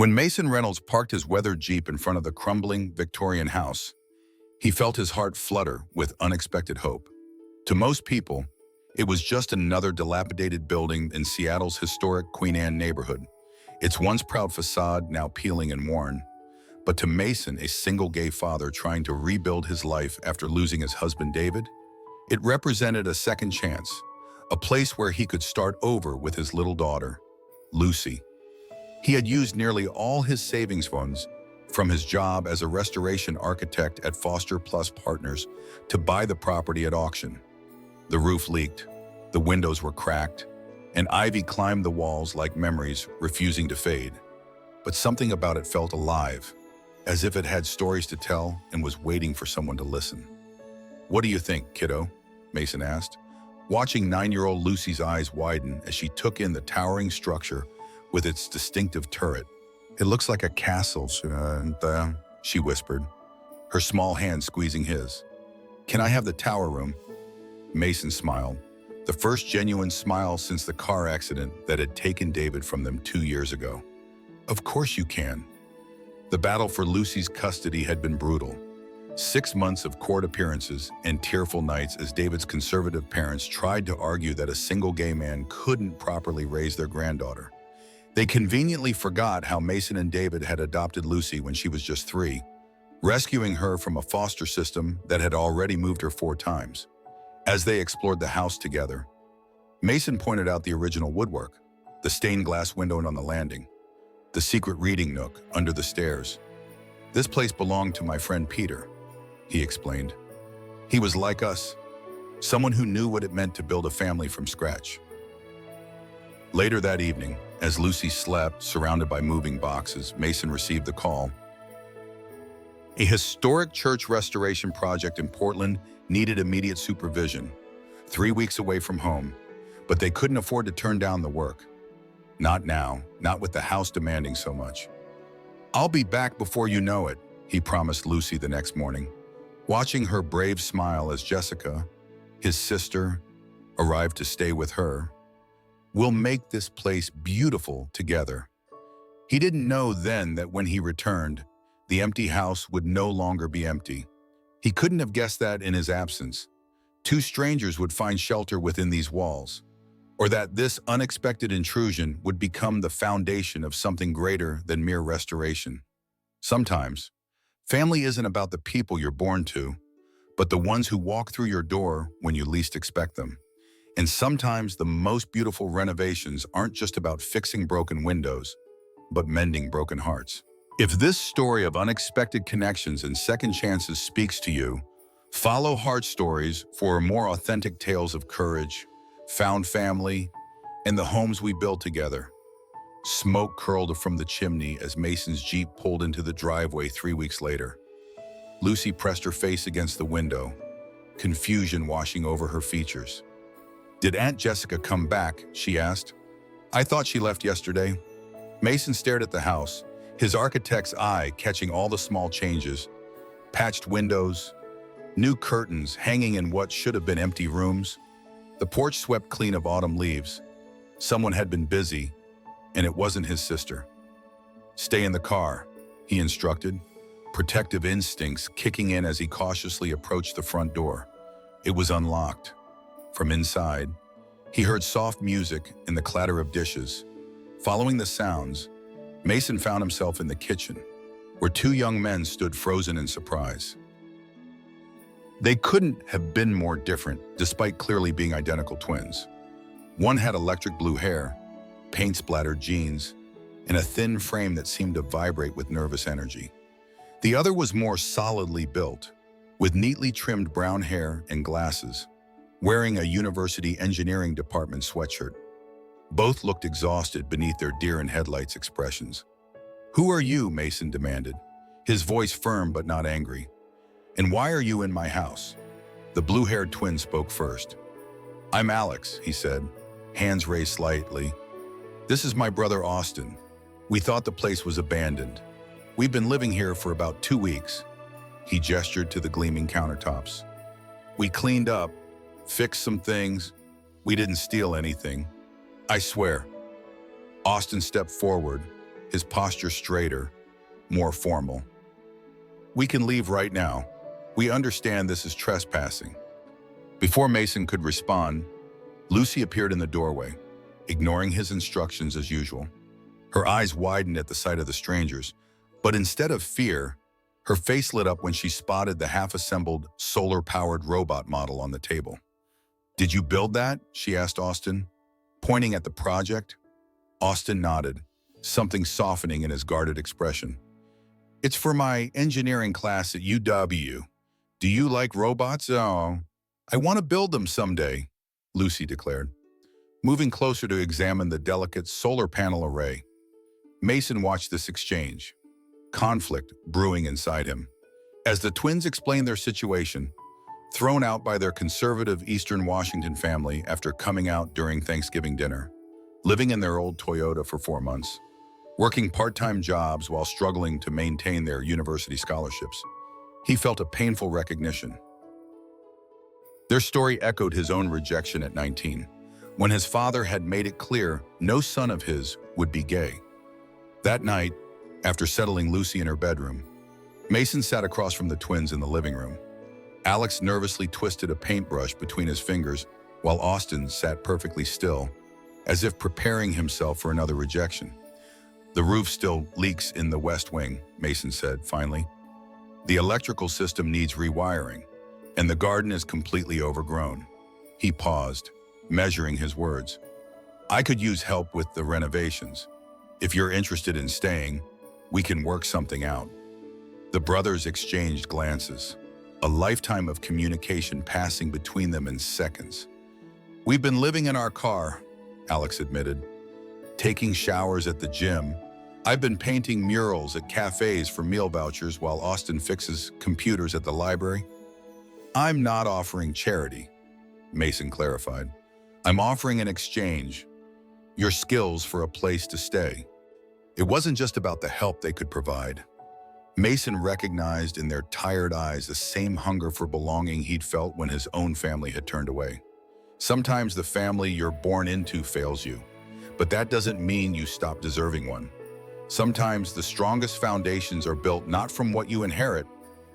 When Mason Reynolds parked his weathered Jeep in front of the crumbling Victorian house, he felt his heart flutter with unexpected hope. To most people, it was just another dilapidated building in Seattle's historic Queen Anne neighborhood, its once proud facade now peeling and worn. But to Mason, a single gay father trying to rebuild his life after losing his husband David, it represented a second chance, a place where he could start over with his little daughter, Lucy. He had used nearly all his savings funds from his job as a restoration architect at Foster Plus Partners to buy the property at auction. The roof leaked, the windows were cracked, and ivy climbed the walls like memories refusing to fade. But something about it felt alive, as if it had stories to tell and was waiting for someone to listen. "What do you think, kiddo?" Mason asked, watching 9-year-old Lucy's eyes widen as she took in the towering structure with its distinctive turret. "It looks like a castle, she whispered, her small hand squeezing his. "Can I have the tower room?" Mason smiled, the first genuine smile since the car accident that had taken David from them 2 years ago. "Of course you can." The battle for Lucy's custody had been brutal. 6 months of court appearances and tearful nights as David's conservative parents tried to argue that a single gay man couldn't properly raise their granddaughter. They conveniently forgot how Mason and David had adopted Lucy when she was just 3, rescuing her from a foster system that had already moved her 4 times. As they explored the house together, Mason pointed out the original woodwork, the stained glass window on the landing, the secret reading nook under the stairs. "This place belonged to my friend Peter," he explained. "He was like us, someone who knew what it meant to build a family from scratch." Later that evening, as Lucy slept, surrounded by moving boxes, Mason received the call. A historic church restoration project in Portland needed immediate supervision, 3 weeks away from home, but they couldn't afford to turn down the work. Not now, not with the house demanding so much. "I'll be back before you know it," he promised Lucy the next morning, watching her brave smile as Jessica, his sister, arrived to stay with her. "We'll make this place beautiful together." He didn't know then that when he returned, the empty house would no longer be empty. He couldn't have guessed that in his absence. 2 strangers would find shelter within these walls, or that this unexpected intrusion would become the foundation of something greater than mere restoration. Sometimes, family isn't about the people you're born to, but the ones who walk through your door when you least expect them. And sometimes the most beautiful renovations aren't just about fixing broken windows, but mending broken hearts. If this story of unexpected connections and second chances speaks to you, follow Heart Stories for more authentic tales of courage, found family, and the homes we built together. Smoke curled from the chimney as Mason's Jeep pulled into the driveway 3 weeks later. Lucy pressed her face against the window, confusion washing over her features. "Did Aunt Jessica come back?" she asked. "I thought she left yesterday." Mason stared at the house, his architect's eye catching all the small changes. Patched windows, new curtains hanging in what should have been empty rooms. The porch swept clean of autumn leaves. Someone had been busy, and it wasn't his sister. "Stay in the car," he instructed, protective instincts kicking in as he cautiously approached the front door. It was unlocked. From inside, he heard soft music and the clatter of dishes. Following the sounds, Mason found himself in the kitchen, where 2 young men stood frozen in surprise. They couldn't have been more different, despite clearly being identical twins. One had electric blue hair, paint-splattered jeans, and a thin frame that seemed to vibrate with nervous energy. The other was more solidly built, with neatly trimmed brown hair and glasses, wearing a university engineering department sweatshirt. Both looked exhausted beneath their deer-in-headlights expressions. "Who are you?" Mason demanded, his voice firm but not angry. "And why are you in my house?" The blue-haired twin spoke first. "I'm Alex," he said, hands raised slightly. "This is my brother Austin. We thought the place was abandoned. We've been living here for about 2 weeks." He gestured to the gleaming countertops. "We cleaned up, fixed some things. We didn't steal anything. I swear." Austin stepped forward, his posture straighter, more formal. "We can leave right now. We understand this is trespassing." Before Mason could respond, Lucy appeared in the doorway, ignoring his instructions as usual. Her eyes widened at the sight of the strangers, but instead of fear, her face lit up when she spotted the half-assembled, solar-powered robot model on the table. "Did you build that?" she asked Austin, pointing at the project. Austin nodded, something softening in his guarded expression. "It's for my engineering class at UW. Do you like robots?" "Oh, I want to build them someday," Lucy declared, moving closer to examine the delicate solar panel array. Mason watched this exchange, conflict brewing inside him. As the twins explained their situation, thrown out by their conservative Eastern Washington family after coming out during Thanksgiving dinner, living in their old Toyota for 4 months, working part-time jobs while struggling to maintain their university scholarships, he felt a painful recognition. Their story echoed his own rejection at 19, when his father had made it clear no son of his would be gay. That night, after settling Lucy in her bedroom, Mason sat across from the twins in the living room. Alex nervously twisted a paintbrush between his fingers while Austin sat perfectly still, as if preparing himself for another rejection. "The roof still leaks in the west wing," Mason said finally. "The electrical system needs rewiring, and the garden is completely overgrown." He paused, measuring his words. "I could use help with the renovations. If you're interested in staying, we can work something out." The brothers exchanged glances, a lifetime of communication passing between them in seconds. "We've been living in our car," Alex admitted, "taking showers at the gym. I've been painting murals at cafes for meal vouchers while Austin fixes computers at the library." "I'm not offering charity," Mason clarified. "I'm offering an exchange, your skills for a place to stay." It wasn't just about the help they could provide. Mason recognized in their tired eyes the same hunger for belonging he'd felt when his own family had turned away. Sometimes the family you're born into fails you, but that doesn't mean you stop deserving one. Sometimes the strongest foundations are built not from what you inherit,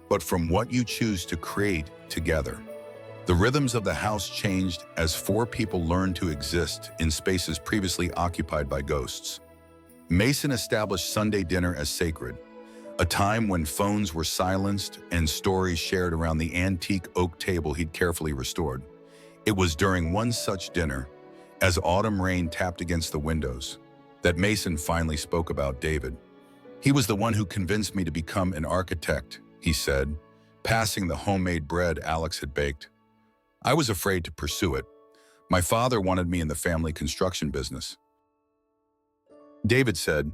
but from what you choose to create together. The rhythms of the house changed as 4 people learned to exist in spaces previously occupied by ghosts. Mason established Sunday dinner as sacred, a time when phones were silenced and stories shared around the antique oak table he'd carefully restored. It was during one such dinner, as autumn rain tapped against the windows, that Mason finally spoke about David. "He was the one who convinced me to become an architect," he said, passing the homemade bread Alex had baked. "I was afraid to pursue it. My father wanted me in the family construction business." David said,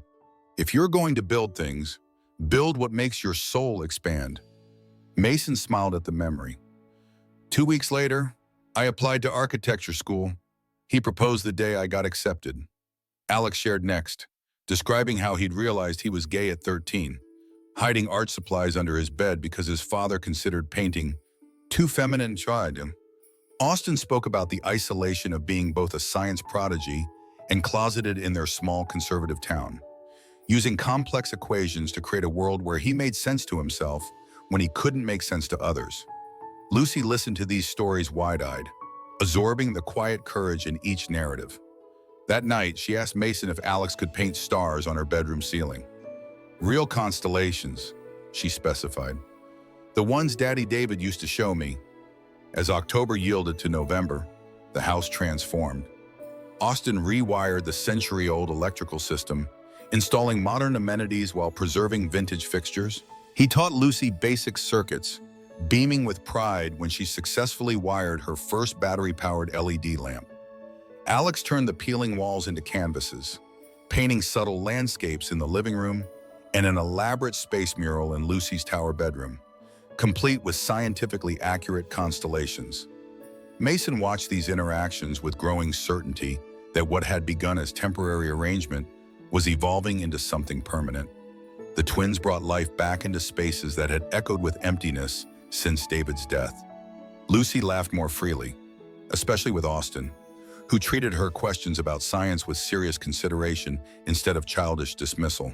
"If you're going to build things, build what makes your soul expand." Mason smiled at the memory. 2 weeks later, I applied to architecture school. He proposed the day I got accepted." Alex shared next, describing how he'd realized he was gay at 13, hiding art supplies under his bed because his father considered painting too feminine. Austin spoke about the isolation of being both a science prodigy and closeted in their small conservative town, using complex equations to create a world where he made sense to himself when he couldn't make sense to others. Lucy listened to these stories wide-eyed, absorbing the quiet courage in each narrative. That night, she asked Mason if Alex could paint stars on her bedroom ceiling. "Real constellations," she specified. "The ones Daddy David used to show me." As October yielded to November, the house transformed. Austin rewired the century-old electrical system, installing modern amenities while preserving vintage fixtures. He taught Lucy basic circuits, beaming with pride when she successfully wired her first battery-powered LED lamp. Alex turned the peeling walls into canvases, painting subtle landscapes in the living room and an elaborate space mural in Lucy's tower bedroom, complete with scientifically accurate constellations. Mason watched these interactions with growing certainty that what had begun as temporary arrangement was evolving into something permanent. The twins brought life back into spaces that had echoed with emptiness since David's death. Lucy laughed more freely, especially with Austin, who treated her questions about science with serious consideration instead of childish dismissal.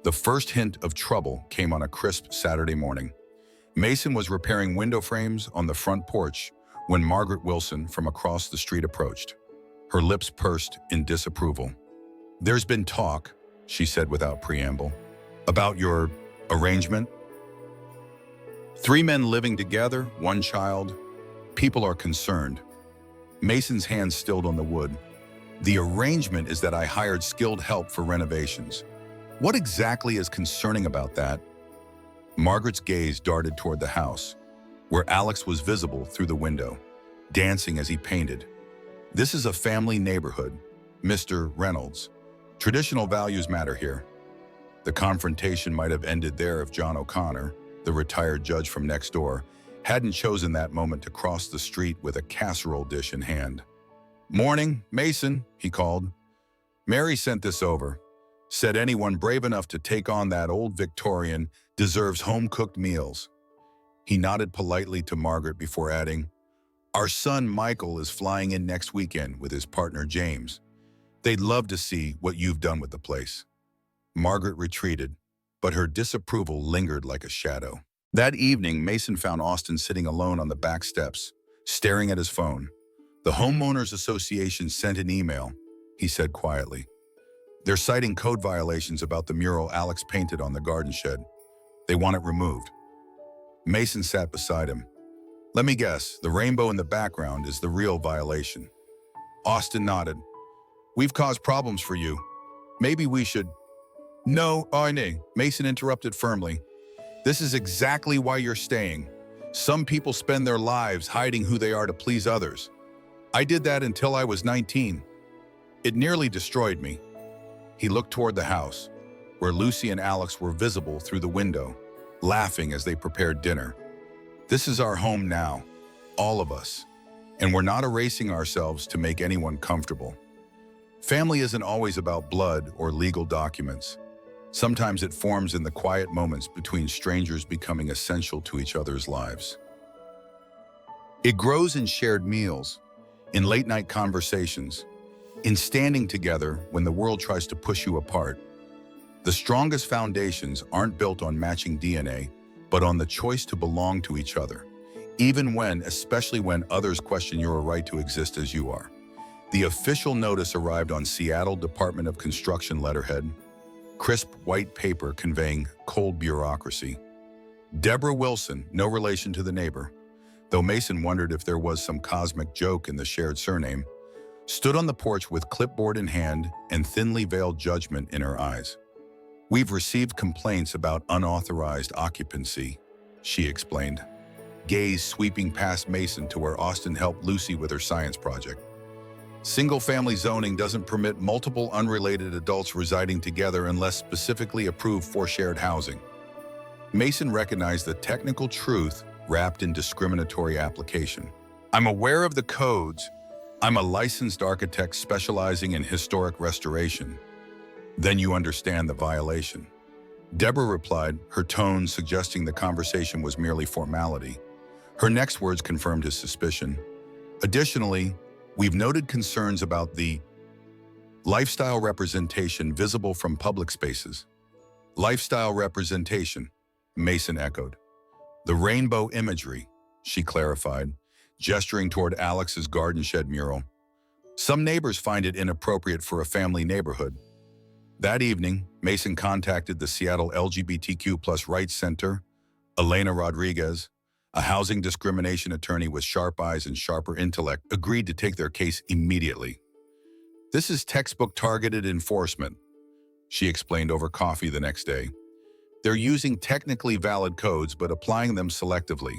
The first hint of trouble came on a crisp Saturday morning. Mason was repairing window frames on the front porch when Margaret Wilson from across the street approached. Her lips pursed in disapproval. "There's been talk," she said without preamble, "about your arrangement. 3 men living together, 1 child. People are concerned." Mason's hands stilled on the wood. "The arrangement is that I hired skilled help for renovations. What exactly is concerning about that?" Margaret's gaze darted toward the house, where Alex was visible through the window, dancing as he painted. "This is a family neighborhood, Mr. Reynolds. Traditional values matter here." The confrontation might have ended there if John O'Connor, the retired judge from next door, hadn't chosen that moment to cross the street with a casserole dish in hand. "Morning, Mason," he called. "Mary sent this over. Said anyone brave enough to take on that old Victorian deserves home-cooked meals." He nodded politely to Margaret before adding, "Our son Michael is flying in next weekend with his partner James. They'd love to see what you've done with the place." Margaret retreated, but her disapproval lingered like a shadow. That evening, Mason found Austin sitting alone on the back steps, staring at his phone. "The Homeowners Association sent an email," he said quietly. "They're citing code violations about the mural Alex painted on the garden shed. They want it removed." Mason sat beside him. "Let me guess, the rainbow in the background is the real violation." Austin nodded. "We've caused problems for you. Maybe we should—" "No, nay," Mason interrupted firmly. "This is exactly why you're staying. Some people spend their lives hiding who they are to please others. I did that until I was 19. It nearly destroyed me." He looked toward the house, where Lucy and Alex were visible through the window, laughing as they prepared dinner. "This is our home now, all of us, and we're not erasing ourselves to make anyone comfortable. Family isn't always about blood or legal documents. Sometimes it forms in the quiet moments between strangers becoming essential to each other's lives. It grows in shared meals, in late-night conversations, in standing together when the world tries to push you apart. The strongest foundations aren't built on matching DNA, but on the choice to belong to each other, especially when others question your right to exist as you are." The official notice arrived on Seattle Department of Construction letterhead, crisp white paper conveying cold bureaucracy. Deborah Wilson, no relation to the neighbor, though Mason wondered if there was some cosmic joke in the shared surname, stood on the porch with clipboard in hand and thinly veiled judgment in her eyes. "We've received complaints about unauthorized occupancy," she explained, gaze sweeping past Mason to where Austin helped Lucy with her science project. "Single-family zoning doesn't permit multiple unrelated adults residing together unless specifically approved for shared housing." Mason recognized the technical truth wrapped in discriminatory application. "I'm aware of the codes. I'm a licensed architect specializing in historic restoration." "Then you understand the violation." Deborah replied, her tone suggesting the conversation was merely formality. Her next words confirmed his suspicion. "Additionally, we've noted concerns about the lifestyle representation visible from public spaces." "Lifestyle representation," Mason echoed. "The rainbow imagery," she clarified, gesturing toward Alex's garden shed mural. "Some neighbors find it inappropriate for a family neighborhood." That evening, Mason contacted the Seattle LGBTQ+ Rights Center. Elena Rodriguez, a housing discrimination attorney with sharp eyes and sharper intellect, agreed to take their case immediately. "This is textbook targeted enforcement," she explained over coffee the next day. "They're using technically valid codes but applying them selectively.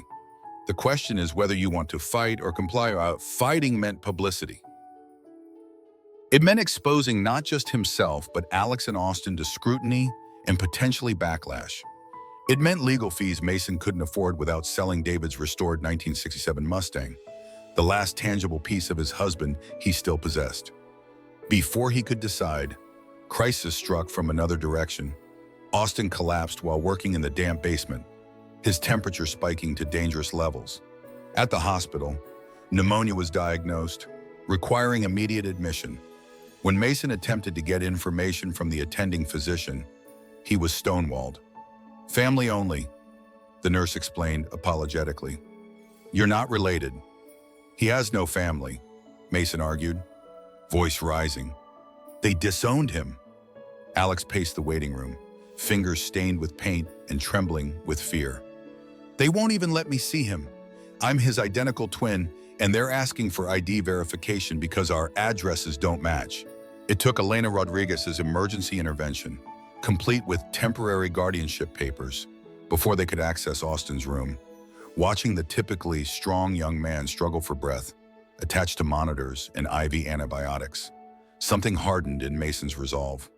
The question is whether you want to fight or comply." Fighting meant publicity. It meant exposing not just himself, but Alex and Austin to scrutiny and potentially backlash. It meant legal fees Mason couldn't afford without selling David's restored 1967 Mustang, the last tangible piece of his husband he still possessed. Before he could decide, crisis struck from another direction. Austin collapsed while working in the damp basement, his temperature spiking to dangerous levels. At the hospital, pneumonia was diagnosed. requiring immediate admission. When Mason attempted to get information from the attending physician, he was stonewalled. Family only, the nurse explained apologetically. You're not related. He has no family, Mason argued, voice rising. They disowned him. Alex paced the waiting room, fingers stained with paint and trembling with fear. They won't even let me see him. I'm his identical twin, and they're asking for ID verification because our addresses don't match. It took Elena Rodriguez's emergency intervention, complete with temporary guardianship papers, before they could access Austin's room. Watching the typically strong young man struggle for breath, attached to monitors and IV antibiotics, something hardened in Mason's resolve.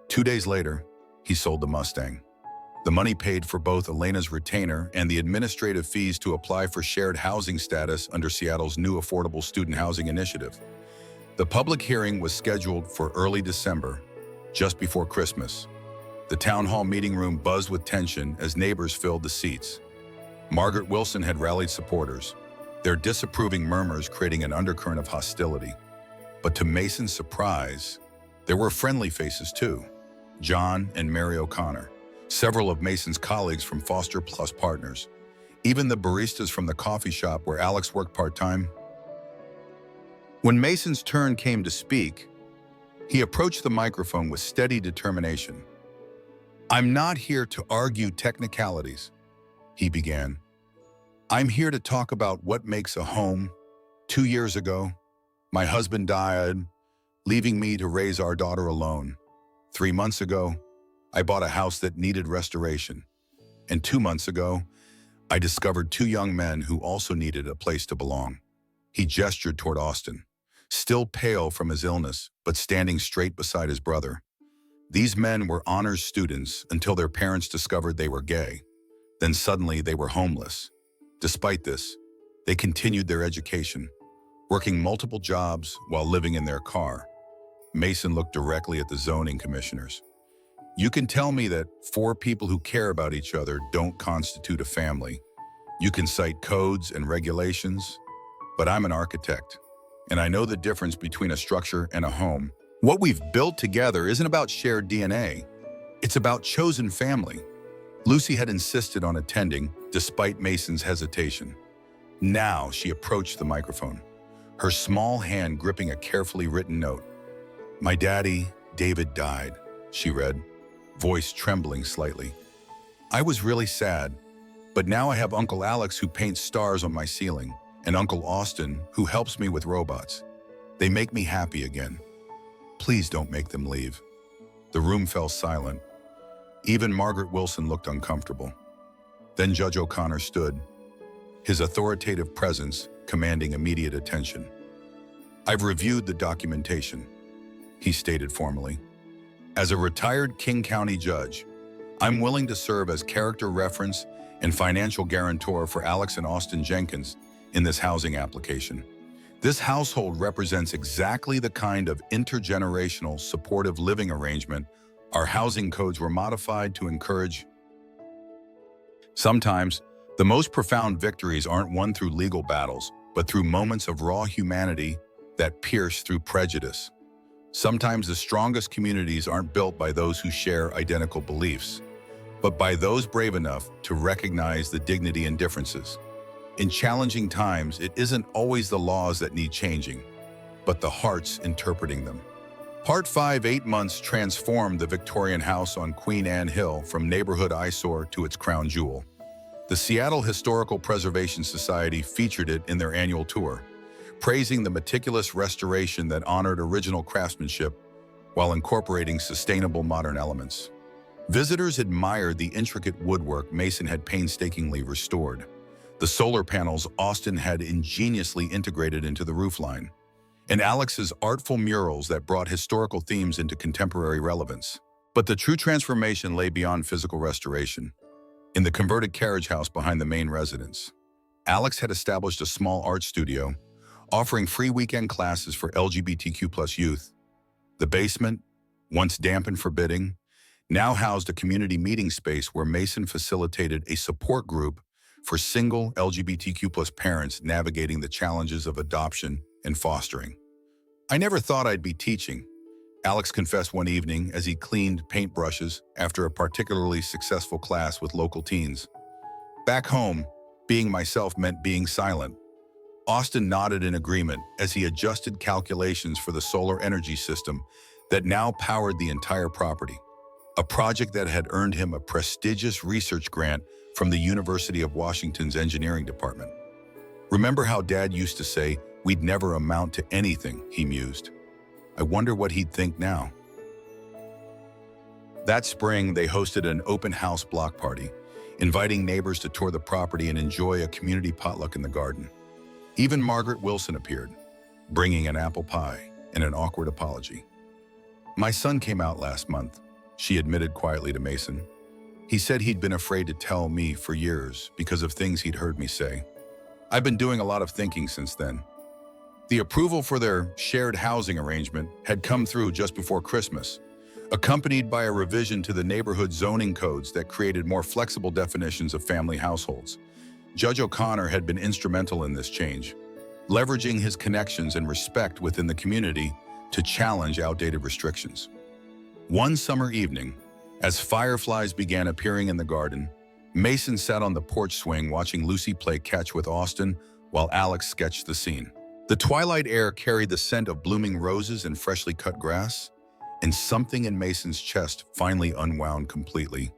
2 days later, he sold the Mustang. The money paid for both Elena's retainer and the administrative fees to apply for shared housing status under Seattle's new affordable student housing initiative. The public hearing was scheduled for early December, just before Christmas. The town hall meeting room buzzed with tension as neighbors filled the seats. Margaret Wilson had rallied supporters, their disapproving murmurs creating an undercurrent of hostility. But to Mason's surprise, there were friendly faces too. John and Mary O'Connor, several of Mason's colleagues from Foster Plus Partners, even the baristas from the coffee shop where Alex worked part-time. When Mason's turn came to speak, he approached the microphone with steady determination. I'm not here to argue technicalities, he began. I'm here to talk about what makes a home. 2 years ago, my husband died, leaving me to raise our daughter alone. 3 months ago, I bought a house that needed restoration. And 2 months ago, I discovered 2 young men who also needed a place to belong. He gestured toward Austin, still pale from his illness, but standing straight beside his brother. These men were honors students until their parents discovered they were gay. Then suddenly they were homeless. Despite this, they continued their education, working multiple jobs while living in their car. Mason looked directly at the zoning commissioners. You can tell me that 4 people who care about each other don't constitute a family. You can cite codes and regulations, but I'm an architect, and I know the difference between a structure and a home. What we've built together isn't about shared DNA. It's about chosen family. Lucy had insisted on attending, despite Mason's hesitation. Now she approached the microphone, her small hand gripping a carefully written note. My daddy, David, died, she read, voice trembling slightly. I was really sad, but now I have Uncle Alex who paints stars on my ceiling, and Uncle Austin who helps me with robots. They make me happy again. Please don't make them leave. The room fell silent. Even Margaret Wilson looked uncomfortable. Then Judge O'Connor stood, his authoritative presence commanding immediate attention. I've reviewed the documentation, he stated formally. As a retired King County judge, I'm willing to serve as character reference and financial guarantor for Alex and Austin Jenkins in this housing application. This household represents exactly the kind of intergenerational supportive living arrangement our housing codes were modified to encourage. Sometimes, the most profound victories aren't won through legal battles, but through moments of raw humanity that pierce through prejudice. Sometimes the strongest communities aren't built by those who share identical beliefs, but by those brave enough to recognize the dignity in differences. In challenging times, it isn't always the laws that need changing, but the hearts interpreting them. Part 5, 8 months transformed the Victorian house on Queen Anne Hill from neighborhood eyesore to its crown jewel. The Seattle Historical Preservation Society featured it in their annual tour, praising the meticulous restoration that honored original craftsmanship while incorporating sustainable modern elements. Visitors admired the intricate woodwork Mason had painstakingly restored, the solar panels Austin had ingeniously integrated into the roofline, and Alex's artful murals that brought historical themes into contemporary relevance. But the true transformation lay beyond physical restoration. In the converted carriage house behind the main residence, Alex had established a small art studio, offering free weekend classes for LGBTQ+ youth. The basement, once damp and forbidding, now housed a community meeting space where Mason facilitated a support group for single LGBTQ+ parents navigating the challenges of adoption and fostering. "I never thought I'd be teaching," Alex confessed one evening as he cleaned paintbrushes after a particularly successful class with local teens. "Back home, being myself meant being silent." Austin nodded in agreement as he adjusted calculations for the solar energy system that now powered the entire property, a project that had earned him a prestigious research grant from the University of Washington's engineering department. "Remember how Dad used to say, we'd never amount to anything," he mused. "I wonder what he'd think now." That spring, they hosted an open house block party, inviting neighbors to tour the property and enjoy a community potluck in the garden. Even Margaret Wilson appeared, bringing an apple pie and an awkward apology. "My son came out last month," she admitted quietly to Mason. "He said he'd been afraid to tell me for years because of things he'd heard me say. I've been doing a lot of thinking since then." The approval for their shared housing arrangement had come through just before Christmas, accompanied by a revision to the neighborhood zoning codes that created more flexible definitions of family households. Judge O'Connor had been instrumental in this change, leveraging his connections and respect within the community to challenge outdated restrictions. One summer evening, as fireflies began appearing in the garden, Mason sat on the porch swing watching Lucy play catch with Austin while Alex sketched the scene. The twilight air carried the scent of blooming roses and freshly cut grass, and something in Mason's chest finally unwound completely.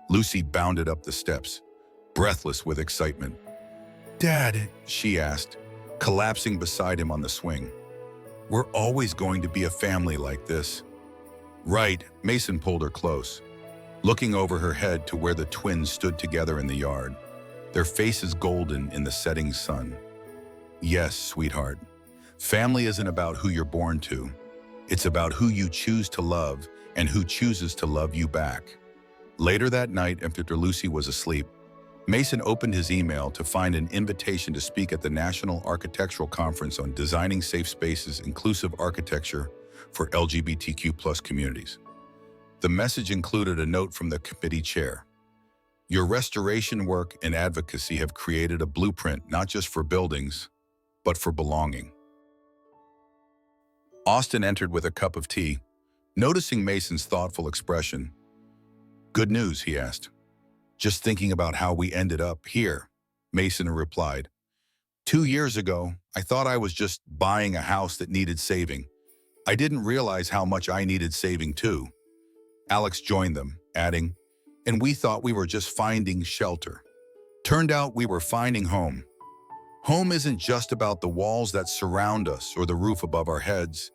Lucy bounded up the steps, breathless with excitement. "Dad," she asked, collapsing beside him on the swing. "We're always going to be a family like this." "Right," Mason pulled her close, looking over her head to where the twins stood together in the yard, their faces golden in the setting sun. "Yes, sweetheart. Family isn't about who you're born to. It's about who you choose to love and who chooses to love you back." Later that night, after Lucy was asleep, Mason opened his email to find an invitation to speak at the National Architectural Conference on Designing Safe Spaces, Inclusive Architecture for LGBTQ+ communities. The message included a note from the committee chair. "Your restoration work and advocacy have created a blueprint not just for buildings, but for belonging." Austin entered with a cup of tea, noticing Mason's thoughtful expression. "Good news?" he asked. "Just thinking about how we ended up here," Mason replied. 2 years ago, I thought I was just buying a house that needed saving. I didn't realize how much I needed saving too." Alex joined them, adding, "And we thought we were just finding shelter. Turned out we were finding home. Home isn't just about the walls that surround us or the roof above our heads.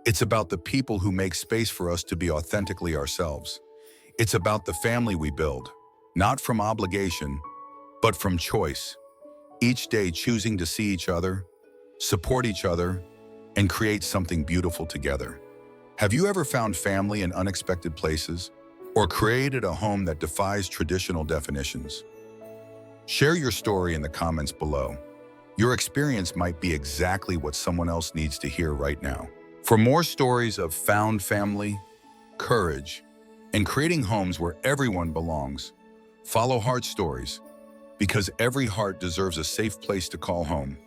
It's about the people who make space for us to be authentically ourselves. It's about the family we build, not from obligation, but from choice. Each day choosing to see each other, support each other, and create something beautiful together." Have you ever found family in unexpected places or created a home that defies traditional definitions? Share your story in the comments below. Your experience might be exactly what someone else needs to hear right now. For more stories of found family, courage, and creating homes where everyone belongs, follow Heart Stories, because every heart deserves a safe place to call home.